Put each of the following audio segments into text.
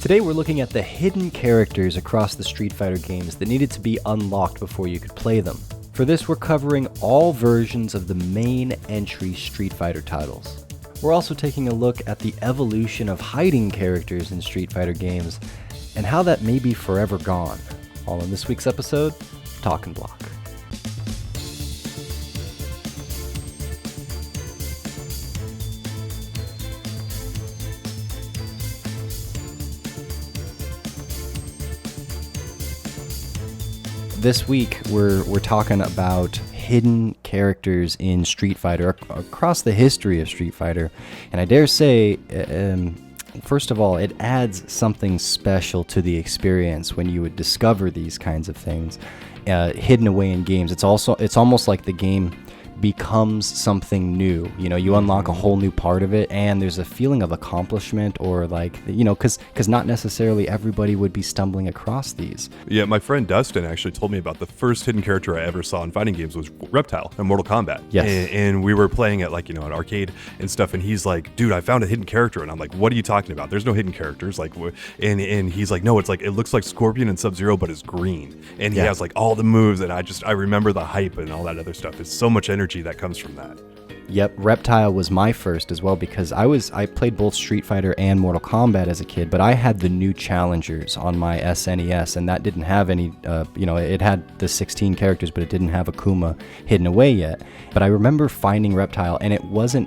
Today we're looking at the hidden characters across the Street Fighter games that needed to be unlocked before you could play them. For this, we're covering all versions of the main entry Street Fighter titles. We're also taking a look at the evolution of hiding characters in Street Fighter games and how that may be forever gone. All in this week's episode, Talkin' Block. This week, we're talking about hidden characters in Street Fighter across the history of Street Fighter. And I dare say, first of all, it adds something special to the experience when you would discover these kinds of things hidden away in games. It's almost like the game becomes something new. You know, you unlock a whole new part of it, and there's a feeling of accomplishment, or like, you know, because not necessarily everybody would be stumbling across these. Yeah, my friend Dustin actually told me about the first hidden character I ever saw in fighting games was Reptile in Mortal Kombat. Yes. And we were playing at, like, you know, an arcade and stuff, and he's like, dude, I found a hidden character. And I'm like, what are you talking about? There's no hidden characters. Like, and he's like, no, it's like, it looks like Scorpion and Sub-Zero, but it's green. And he has like all the moves, and I remember the hype and all that other stuff. It's so much energy that comes from that. Yep, Reptile was my first as well, because I played both Street Fighter and Mortal Kombat as a kid, but I had the new challengers on my SNES, and that didn't have any, it had the 16 characters, but it didn't have Akuma hidden away yet. But I remember finding Reptile, and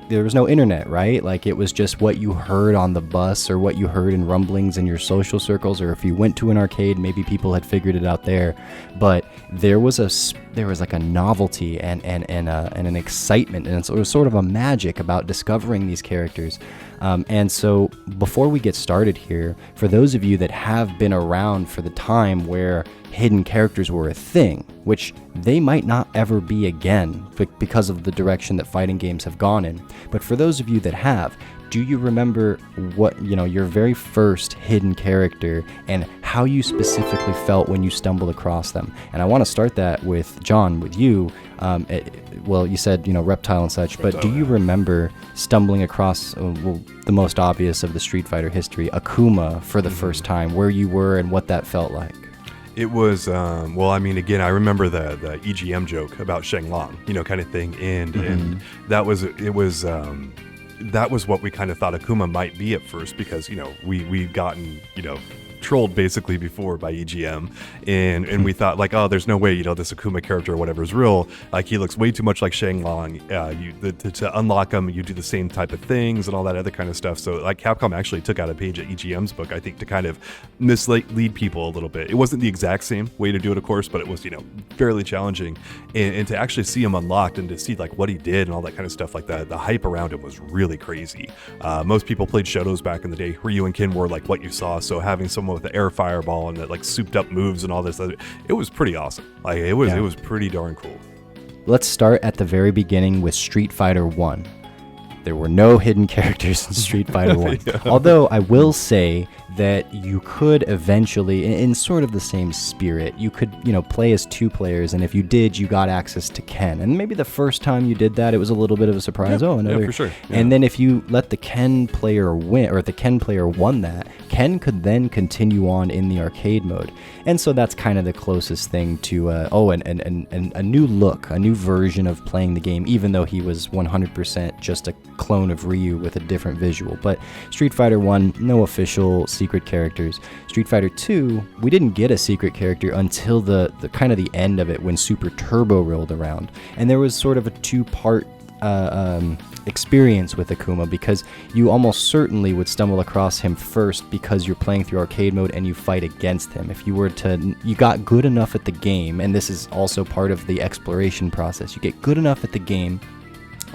there was no internet, right? Like, it was just what you heard on the bus, or what you heard in rumblings in your social circles, or if you went to an arcade, maybe people had figured it out there. But there was like a novelty and an excitement, and it was sort of a magic about discovering these characters. And so before we get started here, for those of you that have been around for the time where hidden characters were a thing, which they might not ever be again because of the direction that fighting games have gone in, but for those of you that have, do you remember what, your very first hidden character and how you specifically felt when you stumbled across them? And I want to start that with John, with you. You said, Reptile and such, but do you remember stumbling across the most obvious of the Street Fighter history, Akuma, for the first time, where you were and what that felt like? It was, again, I remember the EGM joke about Sheng Long, kind of thing. And that was what we kind of thought Akuma might be at first, because, we've gotten, trolled basically before by EGM, and we thought, like, oh, there's no way, this Akuma character or whatever is real. Like, he looks way too much like Sheng Long. To unlock him, you do the same type of things and all that other kind of stuff. So, like, Capcom actually took out a page at EGM's book, I think, to kind of mislead people a little bit. It wasn't the exact same way to do it, of course, but it was, fairly challenging. And to actually see him unlocked and to see, like, what he did and all that kind of stuff like that, the hype around him was really crazy. Most people played Shotos back in the day. Ryu and Ken were like what you saw. So having someone with the air fireball and the, like, souped up moves and all this, it was pretty awesome. Like, it was pretty darn cool. Let's start at the very beginning with Street Fighter 1. There were no hidden characters in Street Fighter 1. Yeah. Although I will say that you could eventually, in sort of the same spirit, you could, play as two players, and if you did, you got access to Ken. And maybe the first time you did that, it was a little bit of a surprise. Yeah, for sure. Yeah. And then if you let the Ken player win, or if the Ken player won that, Ken could then continue on in the arcade mode. And so that's kind of the closest thing to, and a new look, a new version of playing the game, even though he was 100% just a clone of Ryu with a different visual. But Street Fighter 1, no official secret characters. Street Fighter 2, we didn't get a secret character until the kind of the end of it, when Super Turbo rolled around. And there was sort of a two-part experience with Akuma, because you almost certainly would stumble across him first because you're playing through arcade mode and you fight against him. If you got good enough at the game, and this is also part of the exploration process, you get good enough at the game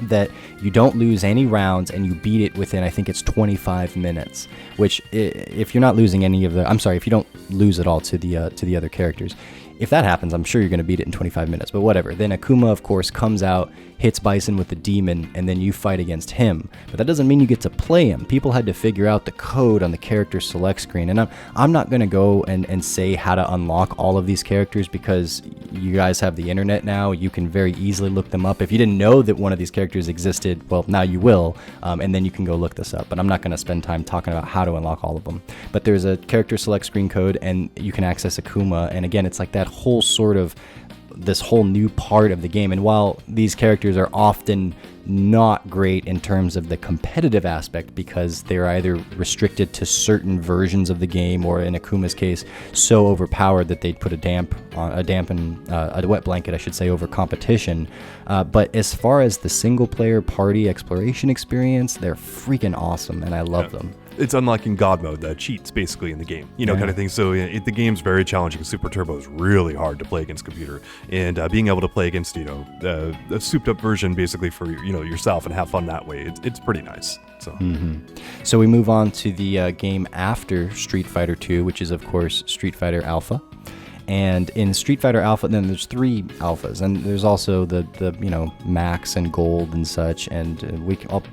that you don't lose any rounds and you beat it within, I think it's 25 minutes, which, if you're not losing if you don't lose at all to the other characters, if that happens, I'm sure you're going to beat it in 25 minutes, but whatever. Then Akuma, of course, comes out, hits Bison with the demon, and then you fight against him. But that doesn't mean you get to play him. People had to figure out the code on the character select screen. And I'm not going to go and say how to unlock all of these characters, because you guys have the internet now. You can very easily look them up. If you didn't know that one of these characters existed, well, now you will, and then you can go look this up. But I'm not going to spend time talking about how to unlock all of them. But there's a character select screen code, and you can access Akuma. And again, it's like that whole sort of this whole new part of the game. And while these characters are often not great in terms of the competitive aspect, because they're either restricted to certain versions of the game, or in Akuma's case, so overpowered that they'd put a wet blanket, I should say, over competition. But as far as the single player party exploration experience, they're freaking awesome, and I love them. It's unlocking God mode, the cheats basically in the game, kind of thing. So the game's very challenging. Super Turbo is really hard to play against computer, and being able to play against a souped up version basically for yourself and have fun that way, it's pretty nice. So So we move on to the game after Street Fighter 2, which is of course Street Fighter Alpha. And in Street Fighter Alpha, then there's 3 alphas, and there's also the Max and Gold and such, and I'll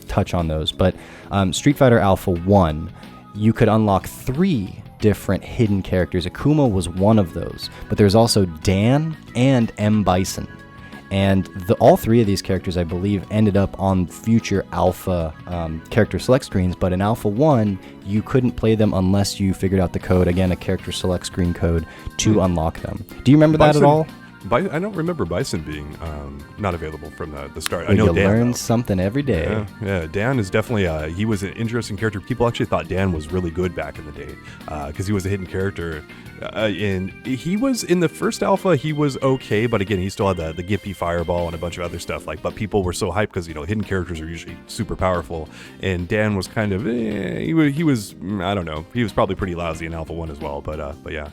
touch on those. But Street Fighter Alpha 1, you could unlock 3 different hidden characters. Akuma was one of those, but there's also Dan and M. Bison. And all 3 of these characters, I believe, ended up on future Alpha character select screens, but in Alpha 1, you couldn't play them unless you figured out the code, again, a character select screen code, to unlock them. Do you remember that at all? I don't remember Bison being not available from the start. Well, I know Dan learn something every day. Yeah, Dan is definitely he was an interesting character. People actually thought Dan was really good back in the day because he was a hidden character. And he was in the first alpha, he was okay, but again, he still had the Gippy Fireball and a bunch of other stuff. But people were so hyped because hidden characters are usually super powerful, and Dan was kind of he was I don't know, he was probably pretty lousy in Alpha 1 as well. But yeah.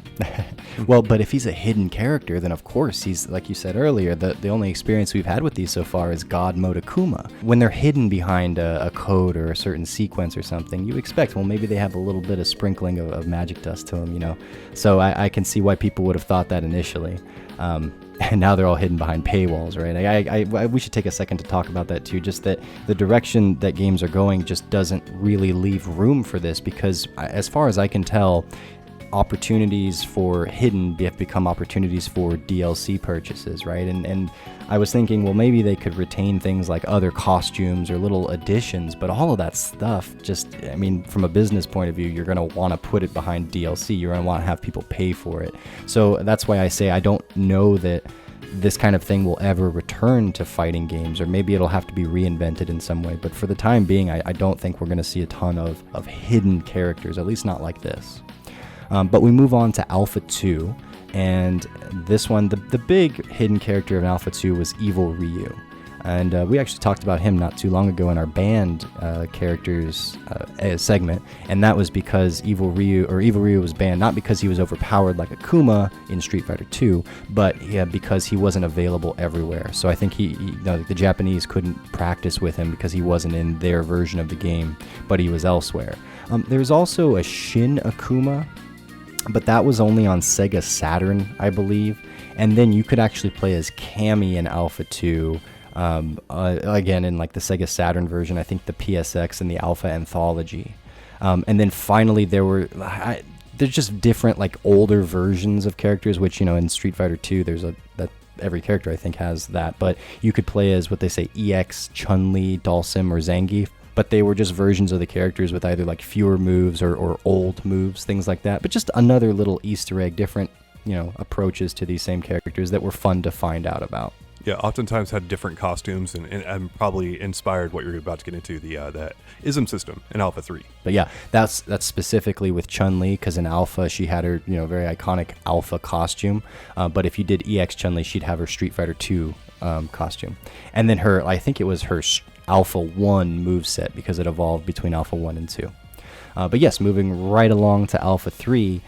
Well, but if he's a hidden character, then of course he's, like you said earlier, the only experience we've had with these so far is God Mode Akuma. When they're hidden behind a code or a certain sequence or something, you expect, well, maybe they have a little bit of sprinkling of magic dust to them, So I can see why people would have thought that initially. And now they're all hidden behind paywalls, right? We should take a second to talk about that too, just that the direction that games are going just doesn't really leave room for this, because as far as I can tell, opportunities for hidden have become opportunities for DLC purchases, right? And I was thinking, well, maybe they could retain things like other costumes or little additions, but all of that stuff just, from a business point of view, you're going to want to put it behind DLC. You're going to want to have people pay for it. So that's why I say I don't know that this kind of thing will ever return to fighting games, or maybe it'll have to be reinvented in some way. But for the time being, I don't think we're going to see a ton of hidden characters, at least not like this. But we move on to Alpha 2, and this one, the big hidden character of Alpha 2 was Evil Ryu. And we actually talked about him not too long ago in our banned characters segment, and that was because Evil Ryu was banned not because he was overpowered like Akuma in Street Fighter 2, but because he wasn't available everywhere. So I think the Japanese couldn't practice with him because he wasn't in their version of the game, but he was elsewhere. There's also a Shin Akuma, but that was only on Sega Saturn, I believe. And then you could actually play as Cammy in Alpha 2, again in like the Sega Saturn version, I think the PSX and the Alpha Anthology. And then finally there's just different like older versions of characters, which, in Street Fighter 2, that every character I think has that. But you could play as what they say EX, Chun-Li, Dhalsim, or Zangief. But they were just versions of the characters with either like fewer moves or old moves, things like that. But just another little Easter egg, different, approaches to these same characters that were fun to find out about. Yeah, oftentimes had different costumes, and probably inspired what you're about to get into, that ISM system in Alpha 3. But yeah, that's specifically with Chun-Li, because in Alpha she had her very iconic Alpha costume. But if you did EX Chun-Li, she'd have her Street Fighter 2 costume, and then I think it was her Alpha 1 moveset, because it evolved between Alpha 1 and 2. But yes, moving right along to Alpha 3,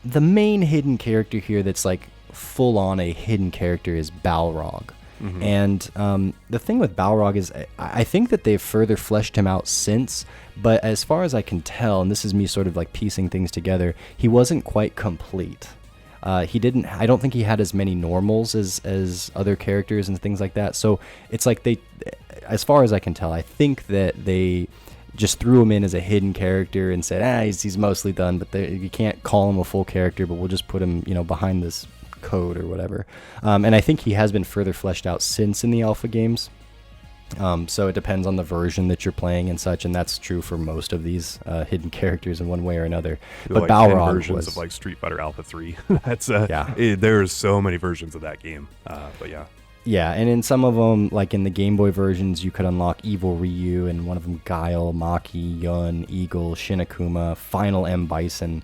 the main hidden character here that's like full on a hidden character is Balrog. Mm-hmm. And the thing with Balrog is I think that they've further fleshed him out since, but as far as I can tell, and this is me sort of like piecing things together, he wasn't quite complete. He didn't. I don't think he had as many normals as other characters and things like that. So it's like they, as far as I can tell, I think that they just threw him in as a hidden character and said, he's mostly done, but you can't call him a full character, but we'll just put him, behind this code or whatever. And I think he has been further fleshed out since in the alpha games. So it depends on the version that you're playing and such, and that's true for most of these hidden characters in one way or another. But like Balrog versions was of like Street Fighter Alpha 3. That's there's so many versions of that game. But yeah. Yeah, and in some of them, like in the Game Boy versions, you could unlock Evil Ryu, and one of them Guile, Maki, Yun, Eagle, Shin Akuma, Final M Bison.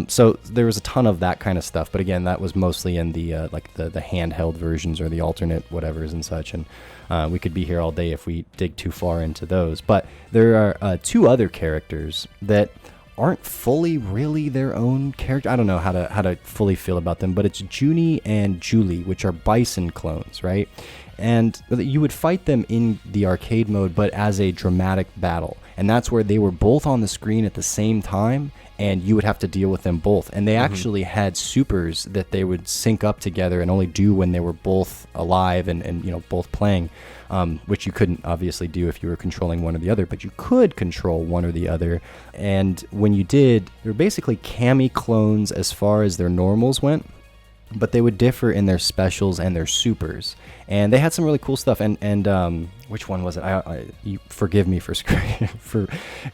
So there was a ton of that kind of stuff, but again, that was mostly in the the handheld versions or the alternate whatevers and such. And we could be here all day if we dig too far into those. But there are two other characters that aren't fully really their own character. I don't know how to fully feel about them, but it's Junie and Julie, which are Bison clones, right? And you would fight them in the arcade mode, but as a dramatic battle. And that's where they were both on the screen at the same time, and you would have to deal with them both. And they actually had supers that they would sync up together and only do when they were both alive and both playing, which you couldn't obviously do if you were controlling one or the other, but you could control one or the other. And when you did, they were basically Cammy clones as far as their normals went, but they would differ in their specials and their supers. And they had some really cool stuff. And which one was it? You forgive me for for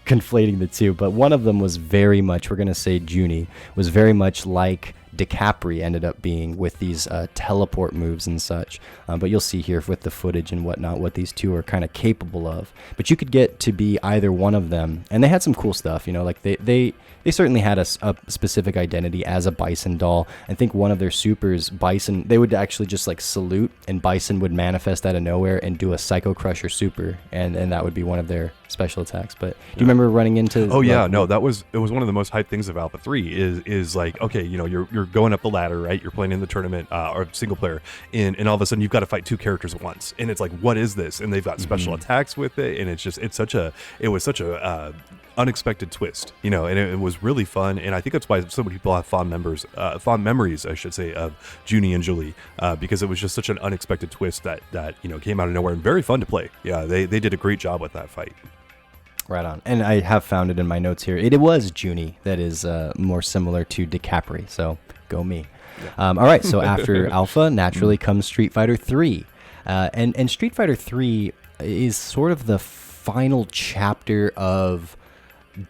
conflating the two, but one of them was very much, we're going to say Junie, was very much like DiCapri ended up being with these teleport moves and such. But you'll see here with the footage and whatnot what these two are kind of capable of. But you could get to be either one of them. And they had some cool stuff, like they certainly had a specific identity as a Bison doll. I think one of their supers, Bison, they would actually just like salute, and Bison would manifest out of nowhere and do a Psycho Crusher super, and that would be one of their special attacks. But do you remember running into? Oh yeah, no, it was one of the most hyped things of Alpha 3 is like, okay, you're going up the ladder, right? You're playing in the tournament or single player, and all of a sudden you've got to fight two characters at once, and it's like, what is this? And they've got special attacks with it, and it was such a unexpected twist, and it was really fun. And I think that's why so many people have fond memories, I should say, of Junie and Julie, because it was just such an unexpected twist that came out of nowhere and very fun to play. Yeah, they did a great job with that fight. Right on. And I have found it in my notes here. It was Junie that is more similar to DiCapri, so go me. Yeah. All right, so after Alpha, naturally comes Street Fighter 3. And Street Fighter 3 is sort of the final chapter of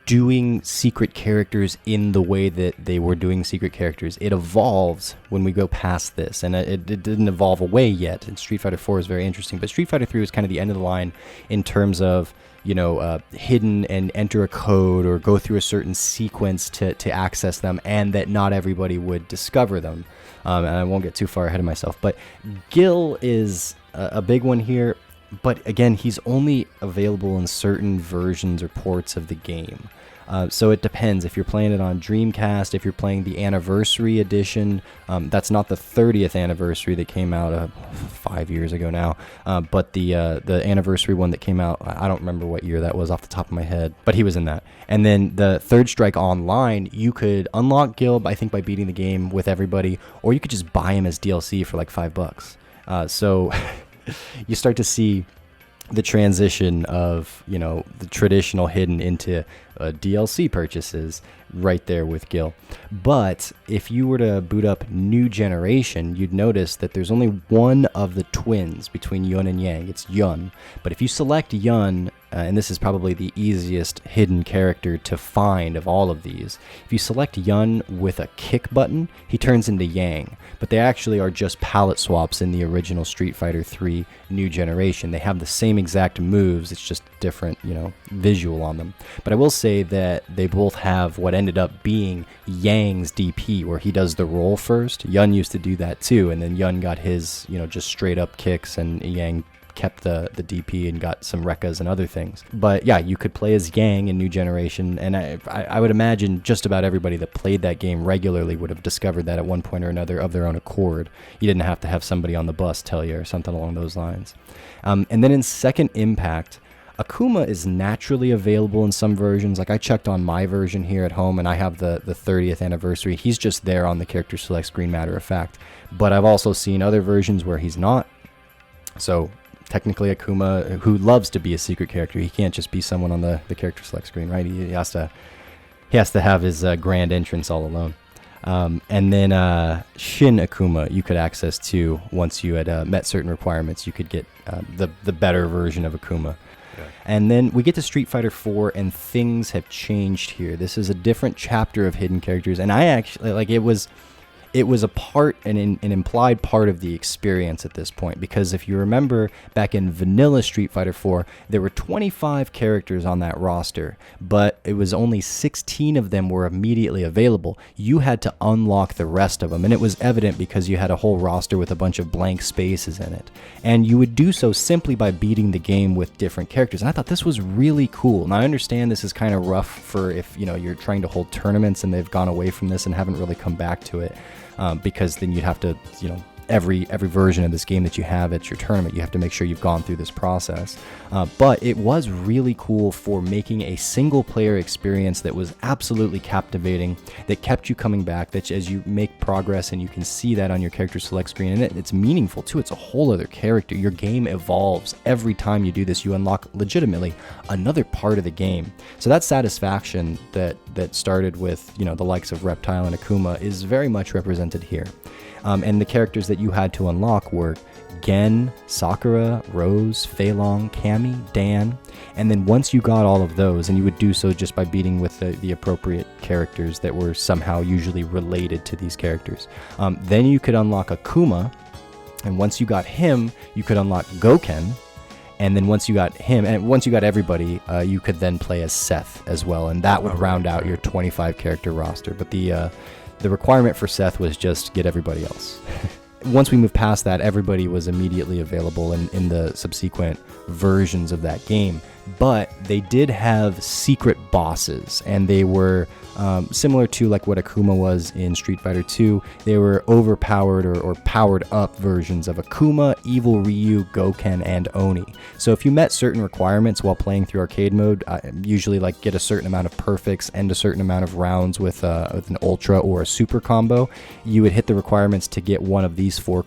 doing secret characters in the way that they were doing secret characters. It evolves when we go past this, and it didn't evolve away yet. And Street Fighter 4 is very interesting, but Street Fighter 3 was kind of the end of the line in terms of hidden and enter a code or go through a certain sequence to access them, and that not everybody would discover them. And I won't get too far ahead of myself, but Gil is a big one here. But again, he's only available in certain versions or ports of the game. So it depends. If you're playing it on Dreamcast, if you're playing the Anniversary Edition, that's not the 30th anniversary that came out 5 years ago now, but the Anniversary one that came out, I don't remember what year that was off the top of my head, but he was in that. And then the Third Strike Online, you could unlock Gil, I think, by beating the game with everybody, or you could just buy him as DLC for like $5. So you start to see the transition of, the traditional hidden into DLC purchases right there with Gil. But if you were to boot up New Generation, you'd notice that there's only one of the twins between Yun and Yang. It's Yun. But if you select Yun, and this is probably the easiest hidden character to find of all of these, if you select Yun with a kick button, he turns into Yang. But they actually are just palette swaps in the original Street Fighter 3 New Generation. They have the same exact moves, it's just different, visual on them. But I will say that they both have what ended up being Yang's DP, where he does the roll first. Yun used to do that too, and then Yun got his, just straight up kicks, and Yang kept the DP and got some Rekkas and other things. But yeah, you could play as Yang in New Generation, and I would imagine just about everybody that played that game regularly would have discovered that at one point or another of their own accord. You didn't have to have somebody on the bus tell you or something along those lines. And then in Second Impact, Akuma is naturally available in some versions. Like I checked on my version here at home, and I have the 30th anniversary. He's just there on the character select screen, matter of fact. But I've also seen other versions where he's not. So technically Akuma, who loves to be a secret character, he can't just be someone on the character select screen, right? He has to have his grand entrance all alone. And then Shin Akuma you could access to once you had met certain requirements. You could get the better version of Akuma. Yeah. And then we get to Street Fighter 4, and things have changed here. This is a different chapter of hidden characters, and I actually, like, it was a part, an implied part of the experience at this point, because if you remember back in vanilla Street Fighter 4, there were 25 characters on that roster, but it was only 16 of them were immediately available. You had to unlock the rest of them, and it was evident because you had a whole roster with a bunch of blank spaces in it. And you would do so simply by beating the game with different characters. And I thought this was really cool. Now I understand this is kind of rough for if, you know, you're trying to hold tournaments and they've gone away from this and haven't really come back to it. Because then you'd have to, you know, every version of this game that you have at your tournament, you have to make sure you've gone through this process. But it was really cool for making a single player experience that was absolutely captivating, that kept you coming back, that as you make progress, and you can see that on your character select screen, and it's meaningful too. It's a whole other character. Your game evolves every time you do this. You unlock legitimately another part of the game. So that satisfaction that started with, you know, the likes of Reptile and Akuma is very much represented here. And the characters that you had to unlock were Gen, Sakura, Rose, Fei Long, Cammy, Dan. And then once you got all of those, and you would do so just by beating with the appropriate characters that were somehow usually related to these characters, then you could unlock Akuma. And once you got him, you could unlock Goken. And then once you got him, and once you got everybody, you could then play as Seth as well. And that would round out your 25 character roster. But the requirement for Seth was just get everybody else. Once we moved past that, everybody was immediately available in the subsequent versions of that game. But they did have secret bosses, and they were similar to like what Akuma was in Street Fighter 2. They were overpowered or powered up versions of Akuma, Evil Ryu, Goken, and Oni. So if you met certain requirements while playing through arcade mode, usually like get a certain amount of perfects and a certain amount of rounds with an ultra or a super combo, you would hit the requirements to get one of these four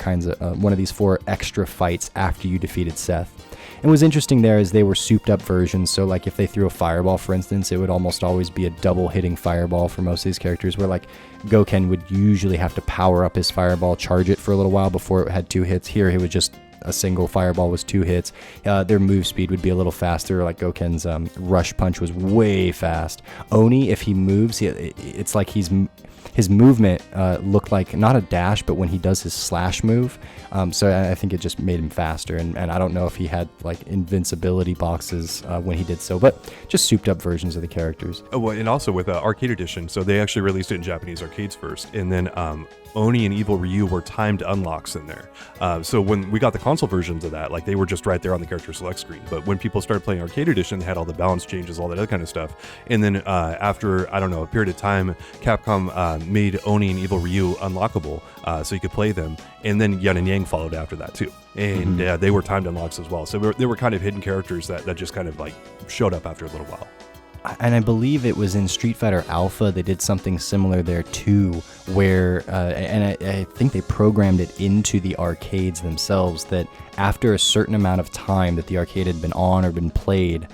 extra fights after you defeated Seth. And what was interesting there is they were souped up versions. So like if they threw a fireball, for instance, it would almost always be a double hitting fireball for most of these characters, where like Goken would usually have to power up his fireball, charge it for a little while before it had 2 hits. Here he would just, a single fireball was 2 hits. Their move speed would be a little faster. Like Goken's rush punch was way fast. Oni, if he moves, it's like his movement looked like not a dash, but when he does his slash move. So I think it just made him faster. And I don't know if he had like invincibility boxes when he did so, but just souped up versions of the characters. Oh, well, and also with Arcade Edition, so they actually released it in Japanese arcades first, and then Oni and Evil Ryu were timed unlocks in there. So when we got the console versions of that, like they were just right there on the character select screen. But when people started playing Arcade Edition, they had all the balance changes, all that other kind of stuff. And then after, I don't know, a period of time, Capcom made Oni and Evil Ryu unlockable, so you could play them. And then Yin and Yang followed after that too. And they were timed unlocks as well. So they were kind of hidden characters that just kind of like showed up after a little while. And I believe it was in Street Fighter Alpha, they did something similar there too, where, and I think they programmed it into the arcades themselves, that after a certain amount of time that the arcade had been on or been played,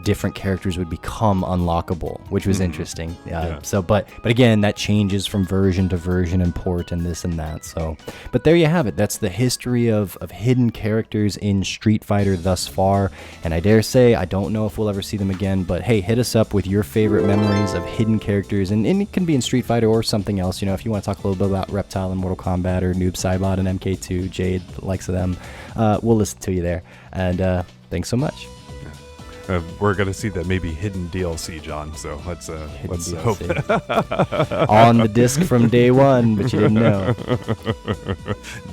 different characters would become unlockable, which was interesting. Yeah. So, but again, that changes from version to version and port and this and that. So, but there you have it. That's the history of hidden characters in Street Fighter thus far. And I dare say, I don't know if we'll ever see them again, but hey, hit us up with your favorite memories of hidden characters. And it can be in Street Fighter or something else. You know, if you want to talk a little bit about Reptile and Mortal Kombat, or Noob Saibot and MK2, Jade, the likes of them, we'll listen to you there. And thanks so much. We're gonna see that maybe hidden DLC, John. So let's hope. On the disc from day one, but you didn't know.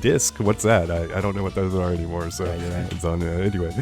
Disc? What's that? I don't know what those are anymore. So right. it's on anyway.